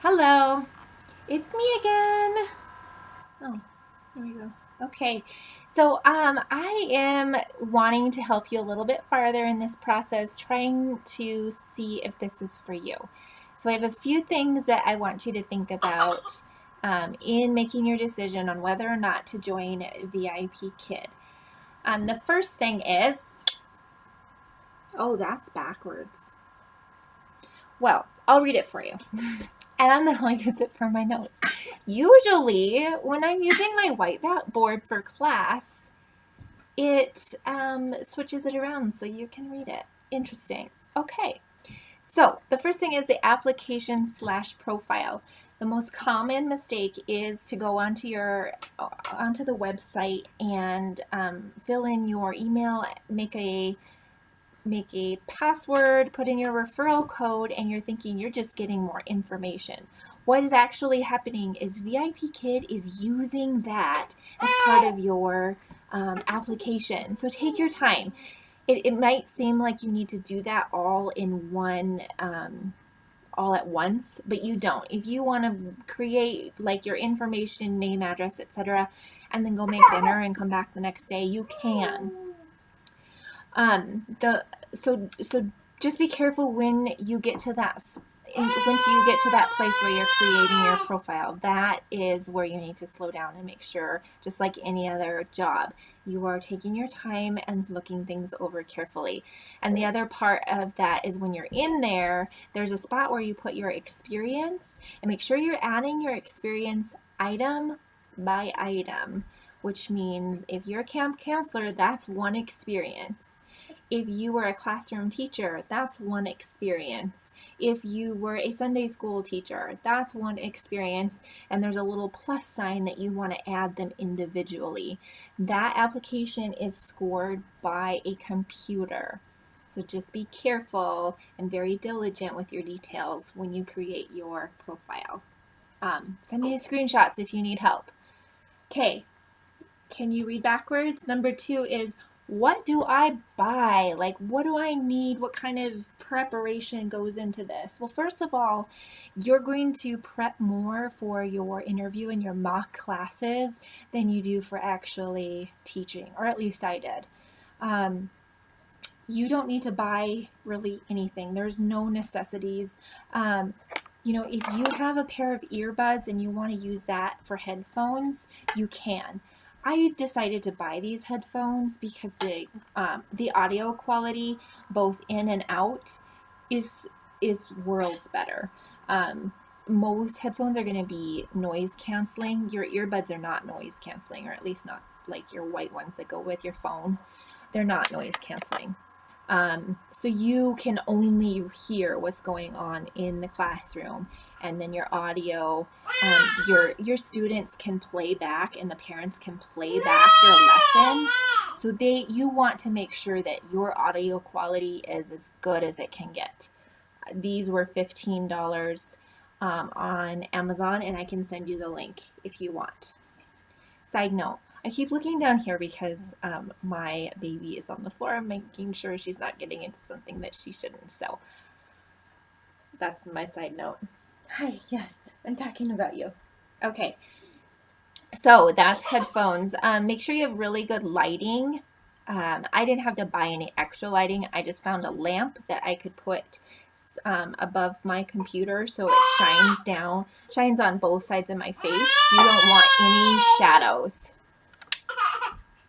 Hello, it's me again. Oh, here we go. Okay, so I am wanting to help you a little bit farther in this process, trying to see if this is for you. So I have a few things that I want you to think about in making your decision on whether or not to join VIPKID. The first thing is, oh, that's backwards. Well, I'll read it for you. And then I'll use it for my notes. Usually, when I'm using my whiteboard for class, it switches it around so you can read it. Interesting. Okay. So the first thing is the application/profile. The most common mistake is to go onto the website and fill in your email, make a password, put in your referral code, and you're thinking you're just getting more information. What is actually happening is VIPKID is using that as part of your application. So take your time. It might seem like you need to do that all in one all at once, but you don't. If you want to create like your information, name, address, etc., and then go make dinner and come back the next day, you can. So just be careful when you get to that place where you're creating your profile. That is where you need to slow down and make sure, just like any other job, you are taking your time and looking things over carefully. And the other part of that is when you're in there, there's a spot where you put your experience, and make sure you're adding your experience item by item, which means if you're a camp counselor, that's one experience. If you were a classroom teacher, that's one experience. If you were a Sunday school teacher, that's one experience. And there's a little plus sign that you want to add them individually. That application is scored by a computer. So just be careful and very diligent with your details when you create your profile. Send me screenshots if you need help. Okay, can you read backwards? Number 2 is, what do I buy? Like, what do I need? What kind of preparation goes into this? Well, first of all, you're going to prep more for your interview and your mock classes than you do for actually teaching, or at least I did. You don't need to buy really anything. There's no necessities. If you have a pair of earbuds and you want to use that for headphones, you can. I decided to buy these headphones because the audio quality, both in and out, is worlds better. Most headphones are going to be noise canceling. Your earbuds are not noise canceling, or at least not like your white ones that go with your phone. They're not noise canceling. So you can only hear what's going on in the classroom, and then your audio, your students can play back and the parents can play back your lesson. So you want to make sure that your audio quality is as good as it can get. These were $15 on Amazon, and I can send you the link if you want. Side note, I keep looking down here because my baby is on the floor. I'm making sure she's not getting into something that she shouldn't. So that's my side note. Hi, yes, I'm talking about you. Okay, so that's headphones. Make sure you have really good lighting. I didn't have to buy any extra lighting. I just found a lamp that I could put above my computer so it shines on both sides of my face. You don't want any shadows.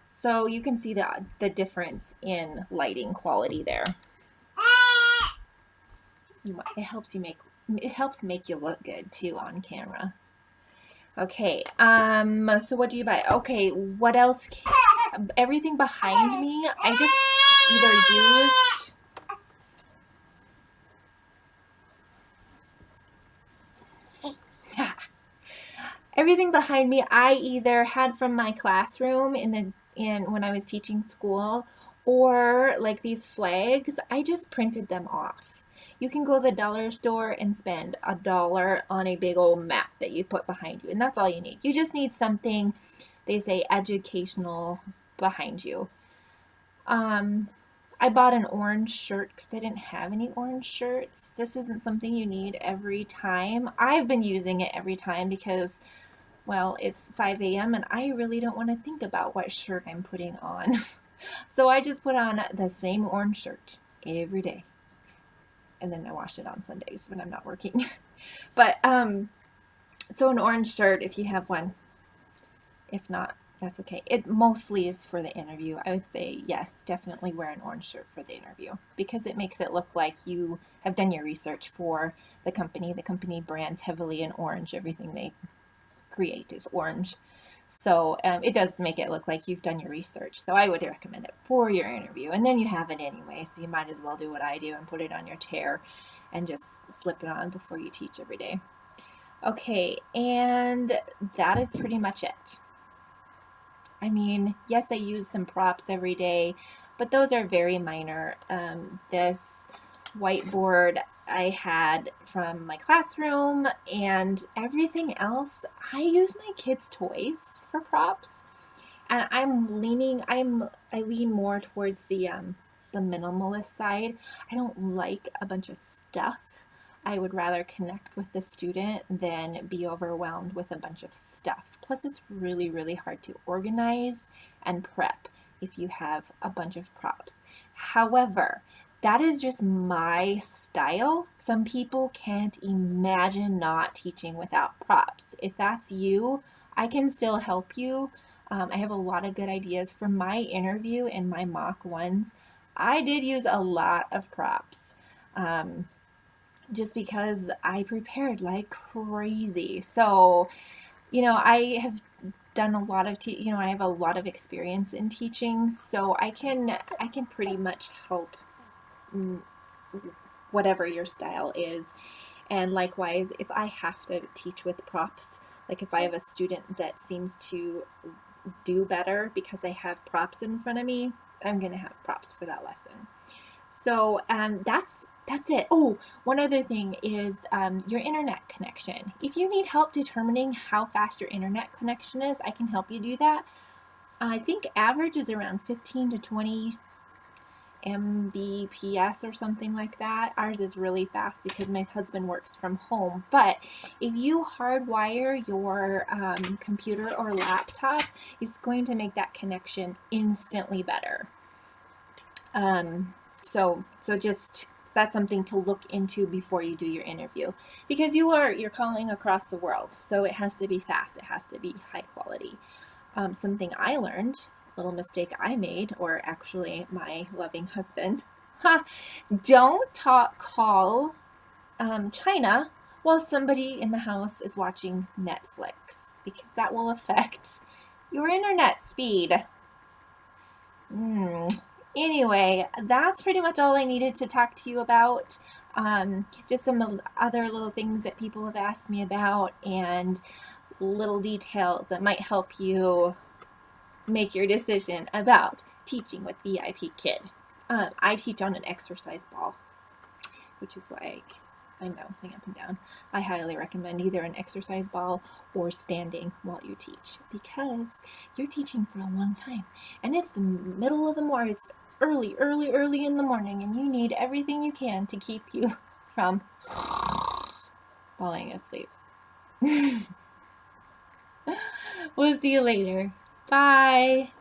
So you can see the difference in lighting quality there. It helps make you look good too on camera. Okay, so what do you buy? Okay, what else? Everything behind me, I just either used everything behind me I either had from my classroom in when I was teaching school, or like these flags, I just printed them off. You can go to the dollar store and spend $1 on a big old map that you put behind you, and that's all you need. You just need something, they say, educational behind you. I bought an orange shirt because I didn't have any orange shirts. This isn't something you need every time. I've been using it every time because, well, it's 5 a.m. and I really don't want to think about what shirt I'm putting on. So I just put on the same orange shirt every day. And then I wash it on Sundays when I'm not working. But so an orange shirt if you have one. If not, that's okay. It mostly is for the interview. I would say yes, definitely wear an orange shirt for the interview because it makes it look like you have done your research for the company. The company brands heavily in orange. Everything they create is orange. So it does make it look like you've done your research. So I would recommend it for your interview. And then you have it anyway, so you might as well do what I do and put it on your chair and just slip it on before you teach every day. Okay, and that is pretty much it. I mean, yes, I use some props every day, but those are very minor. This whiteboard I had from my classroom, and everything else, I use my kids' toys for props. And I lean more towards the minimalist side. I don't like a bunch of stuff. I would rather connect with the student than be overwhelmed with a bunch of stuff. Plus, it's really, really hard to organize and prep if you have a bunch of props. However, that is just my style. Some people can't imagine not teaching without props. If that's you, I can still help you. I have a lot of good ideas for my interview and my mock ones. I did use a lot of props. Just because I prepared like crazy. So, I have done a lot of I have a lot of experience in teaching, so I can pretty much help whatever your style is. And likewise, if I have to teach with props, like if I have a student that seems to do better because I have props in front of me, I'm going to have props for that lesson. So that's it. Oh, one other thing is your internet connection. If you need help determining how fast your internet connection is, I can help you do that. I think average is around 15 to 20 Mbps or something like that. Ours is really fast because my husband works from home. But if you hardwire your computer or laptop, it's going to make that connection instantly better. So just that's something to look into before you do your interview, because you're calling across the world, so it has to be fast, it has to be high quality. Something I learned, little mistake I made, or actually my loving husband, don't call China while somebody in the house is watching Netflix, because that will affect your internet speed. Anyway, that's pretty much all I needed to talk to you about. Just some other little things that people have asked me about and little details that might help you make your decision about teaching with VIPKID. I teach on an exercise ball, which is why I'm bouncing up and down. I highly recommend either an exercise ball or standing while you teach, because you're teaching for a long time and it's the middle of the morning. It's early in the morning, and you need everything you can to keep you from falling asleep. We'll see you later. Bye.